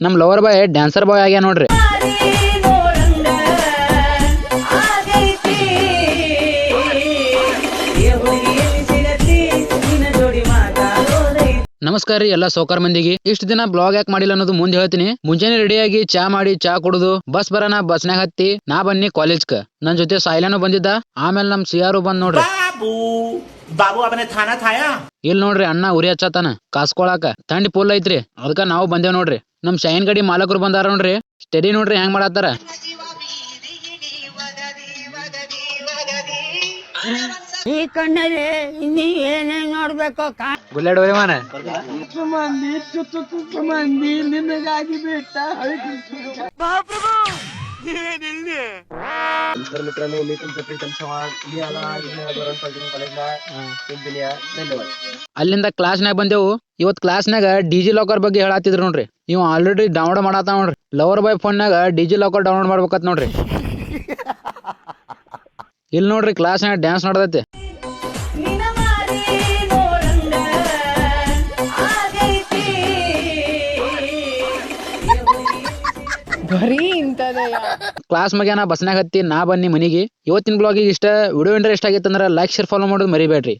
ನಮ್ lover boy dancer ಬಾಯ್ ಆಗ್ಯಾ ನೋಡ್ರಿ. ನಮಸ್ಕಾರ ರೀ ಎಲ್ಲಾ ಸೌಕರ್ ಮಂದಿಗೆ. ಇಷ್ಟ ದಿನ ಬ್ಲಾಗ್ ಯಾಕೆ ಮಾಡಿಲ್ಲ ಅನ್ನೋದು ಮುಂದೆ ಹೇಳ್ತೀನಿ. ಮುಂಜಾನೆ ರೆಡಿಯಾಗಿ ಚಾ ಮಾಡಿ ಚಾ ಕುಡುದು ಬಸ್ ಬರೋಣ ಬಸ್ನಾಗ ಹತ್ತಿ ನಾ ಬನ್ನಿ ಕಾಲೇಜ್ಕ. ನನ್ ಜೊತೆ ಸಾಯ್ಲಾನು ಬಂದಿದ್ದ. ಆಮೇಲೆ ನಮ್ ಸಿಯಾರು ಬಂದ್ ನೋಡ್ರಿ. ಬಾಬು ಅವನೇ ಥಾನಾ ಥಾಯಾ ಇಲ್ ನೋಡ್ರಿ ಅಣ್ಣ ಉರಿ ಹಚ್ಚತಾನ ಕಾಸ್ಕೊಳಾಕ. ಥಂಡಿ ಫುಲ್ ಐತ್ರಿ ಅದಕ್ಕ ನಾವು ಬಂದೇವ್ ನೋಡ್ರಿ. ನಮ್ ಶೈನ್ ಗಾಡಿ ಮಾಲಕರು ಬಂದಾರ ನೋಡ್ರಿ. ಸ್ಟಡಿ ನೋಡ್ರಿ ಹೆಂಗ್ ಮಾಡತ್ತಾರ. ಈ ಕಣ್ಣಲ್ಲಿ ಇನ್ನೀ ಏನೇನ್ ನೋಡ್ಬೇಕು ಬುಲೆಟ್ ಹೋರಿ ಮಾನ ಮಂದಿ ನಿನಗಾಗಿ ಬಿಟ್ಟ मित्रांनो मी तुमचं प्रीतम चव्हाण. मी आला धोरण पॉलिटेक्निक कॉलेजला इंजिनियर. धन्यवाद. ಅಲ್ಲಿಂದ ಕ್ಲಾಸ್ನಾಗ ಬಂದೆವು. ಇವತ್ ಕ್ಲಾಸ್ನಾಗ ಡಿಜಿ ಲಾಕರ್ ಬಗ್ಗೆ ಹೇಳತ್ತಿದ್ರು ನೋಡ್ರಿ. ಇವ್ ಆಲ್ರೆಡಿ ಡೌನ್ಲೋಡ್ ಮಾಡಾತ ನೋಡ್ರಿ. ಲವರ್ ಬಾಯ್ ಫೋನ್ನಾಗ ಡಿಜಿ ಲಾಕರ್ ಡೌನ್ಲೋಡ್ ಮಾಡ್ಬೇಕತ್ ನೋಡ್ರಿ. ಇಲ್ಲಿ ನೋಡ್ರಿ ಕ್ಲಾಸ್ನಾಗ ಡ್ಯಾನ್ಸ್ ನೋಡದೈತಿ. ಕ್ಲಾಸ್ ಮಗ್ಯಾನ ಬಸ್ನಾಗ ಹತ್ತಿ ನಾ ಬನ್ನಿ ಮನಿಗೆ. ಇವತ್ತಿನ ಬ್ಲಾಗಿಗೆ ಇಷ್ಟ ವಿಡಿಯೋ ಇಂಟ್ರೆಸ್ಟ್ ಆಗಿತ್ತಂದ್ರ ಲೈಕ್ ಶೇರ್ ಫಾಲೋ ಮಾಡೋದು ಮರಿಬೇಡ್ರಿ.